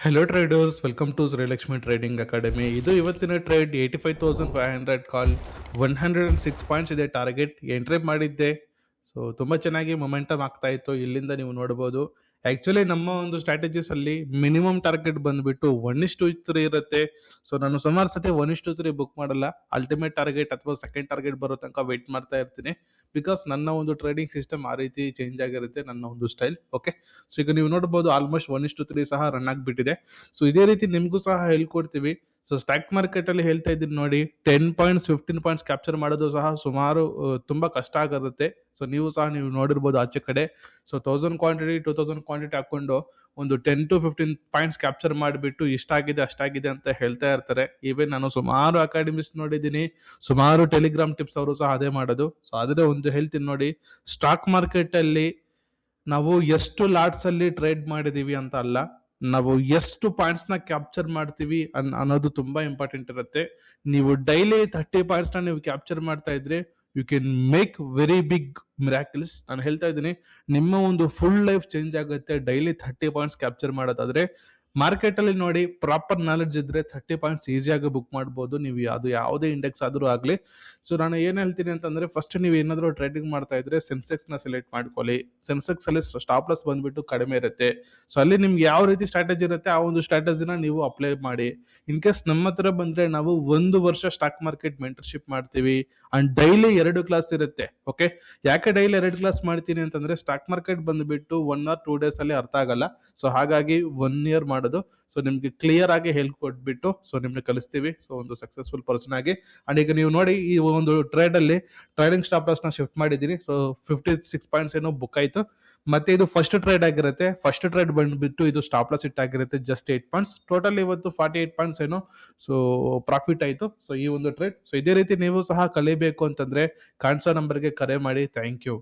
Hello traders, welcome to Srilakshmi trading academy. ಇದು ಇವತ್ತಿನ trade 85,500 call, 106 points ಇದೆ ಟಾರ್ಗೆಟ್. ಎಂಟ್ರಿ ಮಾಡಿದ್ದೆ. ಸೊ ತುಂಬ ಚೆನ್ನಾಗಿ ಮೊಮೆಂಟಮ್ ಆಗ್ತಾ ಇತ್ತು. ಇಲ್ಲಿಂದ ನೀವು ನೋಡ್ಬೋದು. ಆ್ಯಕ್ಚುಲಿ ನಮ್ಮ ಒಂದು ಸ್ಟ್ರಾಟಜೀಸ್ ಅಲ್ಲಿ ಮಿನಿಮಮ್ ಟಾರ್ಗೆಟ್ ಬಂದ್ಬಿಟ್ಟು 1:3 ಇರುತ್ತೆ. ಸೊ ನಾನು ಸುಮಾರು ಸತಿ 1:3 ಬುಕ್ ಮಾಡಲ್ಲ. ಅಲ್ಟಿಮೇಟ್ ಟಾರ್ಗೆಟ್ ಅಥವಾ ಸೆಕೆಂಡ್ ಟಾರ್ಗೆಟ್ ಬರೋ ತನಕ ವೆಯ್ಟ್ ಮಾಡ್ತಾ ಇರ್ತೀನಿ. ಬಿಕಾಸ್ ನನ್ನ ಒಂದು ಟ್ರೇಡಿಂಗ್ ಸಿಸ್ಟಮ್ ಆ ರೀತಿ ಚೇಂಜ್ ಆಗಿರುತ್ತೆ, ನನ್ನ ಒಂದು ಸ್ಟೈಲ್. ಓಕೆ, ಸೊ ಈಗ ನೀವು ನೋಡ್ಬೋದು ಆಲ್ಮೋಸ್ಟ್ 1:3 ಸಹ ರನ್ ಆಗಿಬಿಟ್ಟಿದೆ. ಸೊ ಇದೇ ರೀತಿ ನಿಮಗೂ ಸಹ ಹೇಳ್ಕೊಡ್ತೀವಿ. ಸೊ ಸ್ಟಾಕ್ ಮಾರ್ಕೆಟ್ ಅಲ್ಲಿ ಹೇಳ್ತಾ ಇದ್ದೀನಿ ನೋಡಿ, 10 ಪಾಯಿಂಟ್ಸ್ 15 ಪಾಯಿಂಟ್ಸ್ ಕ್ಯಾಪ್ಚರ್ ಮಾಡೋದು ಸಹ ಸುಮಾರು ತುಂಬಾ ಕಷ್ಟ ಆಗಿರುತ್ತೆ. ಸೊ ನೀವು ನೋಡಿರ್ಬೋದು ಆಚೆ ಕಡೆ. ಸೊ 1000 ಕ್ವಾಂಟಿಟಿ 2000 ಕ್ವಾಂಟಿಟಿ ಹಾಕೊಂಡು ಒಂದು 10 to 15 ಪಾಯಿಂಟ್ಸ್ ಕ್ಯಾಪ್ಚರ್ ಮಾಡಿಬಿಟ್ಟು ಇಷ್ಟಾಗಿದೆ ಅಷ್ಟಾಗಿದೆ ಅಂತ ಹೇಳ್ತಾ ಇರ್ತಾರೆ. ಈವನ್ ನಾನು ಸುಮಾರು ಅಕಾಡೆಮಿಸ್ ನೋಡಿದ್ದೀನಿ, ಸುಮಾರು ಟೆಲಿಗ್ರಾಮ್ ಟಿಪ್ಸ್ ಅವರು ಸಹ ಅದೇ ಮಾಡೋದು. ಸೊ ಅದೇ ಒಂದು ಹೇಳ್ತೀನಿ ನೋಡಿ, ಸ್ಟಾಕ್ ಮಾರ್ಕೆಟ್ ಅಲ್ಲಿ ನಾವು ಎಷ್ಟು ಲಾಟ್ಸ್ ಅಲ್ಲಿ ಟ್ರೇಡ್ ಮಾಡಿದೀವಿ ಅಂತ ಅಲ್ಲ, ನಾವು ಎಷ್ಟು ಪಾಯಿಂಟ್ಸ್ ನ ಕ್ಯಾಪ್ಚರ್ ಮಾಡ್ತೀವಿ ಅನ್ನೋದು ತುಂಬಾ ಇಂಪಾರ್ಟೆಂಟ್ ಇರುತ್ತೆ. ನೀವು ಡೈಲಿ 30 ಪಾಯಿಂಟ್ಸ್ ನ ನೀವು ಕ್ಯಾಪ್ಚರ್ ಮಾಡ್ತಾ ಇದ್ರೆ you can make very big miracles. ನಾನು ಹೇಳ್ತಾ ಇದ್ದೀನಿ, ನಿಮ್ಮ ಒಂದು ಫುಲ್ ಲೈಫ್ ಚೇಂಜ್ ಆಗುತ್ತೆ ಡೈಲಿ 30 ಪಾಯಿಂಟ್ಸ್ ಕ್ಯಾಪ್ಚರ್ ಮಾಡೋದಾದ್ರೆ. ಮಾರ್ಕೆಟ್ ಅಲ್ಲಿ ನೋಡಿ, ಪ್ರಾಪರ್ ನಾಲೆಡ್ಜ್ ಇದ್ರೆ 30 ಪಾಯಿಂಟ್ಸ್ ಈಸಿಯಾಗಿ ಬುಕ್ ಮಾಡ್ಬೋದು. ನೀವು ಅದು ಯಾವುದೇ ಇಂಡೆಕ್ಸ್ ಆದ್ರೂ ಆಗ್ಲಿ. ಸೊ ನಾನು ಏನ್ ಹೇಳ್ತೀನಿ ಅಂತಂದ್ರೆ, ಫಸ್ಟ್ ನೀವು ಏನಾದ್ರು ಟ್ರೇಡಿಂಗ್ ಮಾಡ್ತಾ ಇದ್ರೆ ಸೆನ್ಸೆಕ್ಸ್ ನ ಸೆಲೆಕ್ಟ್ ಮಾಡ್ಕೊಳ್ಳಿ. ಸೆನ್ಸೆಕ್ಸ್ ಅಲ್ಲಿ ಸ್ಟಾಪ್ ಲಾಸ್ ಬಂದ್ಬಿಟ್ಟು ಕಡಿಮೆ ಇರುತ್ತೆ. ಸೊ ಅಲ್ಲಿ ನಿಮ್ಗೆ ಯಾವ ರೀತಿ ಸ್ಟ್ರಾಟಜಿ ಇರುತ್ತೆ ಆ ಒಂದು ಸ್ಟ್ರಾಟಜಿನ ನೀವು ಅಪ್ಲೈ ಮಾಡಿ. ಇನ್ ಕೇಸ್ ನಮ್ಮ ಹತ್ರ ಬಂದ್ರೆ ನಾವು 1 ವರ್ಷ ಸ್ಟಾಕ್ ಮಾರ್ಕೆಟ್ ಮೆಂಟರ್ಶಿಪ್ ಮಾಡ್ತೀವಿ ಅಂಡ್ ಡೈಲಿ 2 ಕ್ಲಾಸ್ ಇರುತ್ತೆ. ಓಕೆ, ಯಾಕೆ ಡೈಲಿ 2 ಕ್ಲಾಸ್ ಮಾಡ್ತೀನಿ ಅಂತಂದ್ರೆ, ಸ್ಟಾಕ್ ಮಾರ್ಕೆಟ್ ಬಂದ್ಬಿಟ್ಟು 1 or 2 ಡೇಸ್ ಅಲ್ಲಿ ಅರ್ಥ ಆಗಲ್ಲ. ಸೊ ಹಾಗಾಗಿ 1 year ಮಾಡೋದು. ಸೊ ನಿಮ್ಗೆ ಕ್ಲಿಯರ್ ಆಗಿ ಹೇಳ್ಕೊಟ್ಬಿಟ್ಟು ಸೊ ನಿಮ್ಗೆ ಕಲಿಸ್ತೀವಿ. ಸೊ ಒಂದು ಸಕ್ಸಸ್ಫುಲ್ ಪರ್ಸನ್ ಆಗಿ. ಅಂಡ್ ಈಗ ನೀವು ನೋಡಿ, ಈ ಒಂದು ಟ್ರೇಡ್ ಅಲ್ಲಿ ಟ್ರೇಡಿಂಗ್ ಸ್ಟಾಪ್ ಲಾಸ್ ನ ಶಿಫ್ಟ್ ಮಾಡಿದೀನಿ. ಸೊ 56 ಪಾಯಿಂಟ್ಸ್ ಏನೋ ಬುಕ್ ಆಯ್ತು. ಮತ್ತೆ ಇದು ಫಸ್ಟ್ ಟ್ರೇಡ್ ಆಗಿರುತ್ತೆ. ಫಸ್ಟ್ ಟ್ರೇಡ್ ಬಂದ್ಬಿಟ್ಟು ಇದು ಸ್ಟಾಪ್ ಲಾಸ್ ಇಟ್ ಆಗಿರುತ್ತೆ ಜಸ್ಟ್ 8 ಪಾಯಿಂಟ್ಸ್. ಟೋಟಲ್ ಇವತ್ತು 48 ಪಾಯಿಂಟ್ಸ್ ಏನೋ ಸೊ ಪ್ರಾಫಿಟ್ ಆಯ್ತು. ಸೊ ಈ ಒಂದು ಟ್ರೇಡ್. ಸೊ ಇದೇ ರೀತಿ ನೀವು ಸಹ ಕಲಿಬೇಕು ಅಂತಂದ್ರೆ ಕಾಣಿಸೋ ನಂಬರ್ಗೆ ಕರೆ ಮಾಡಿ. Thank you.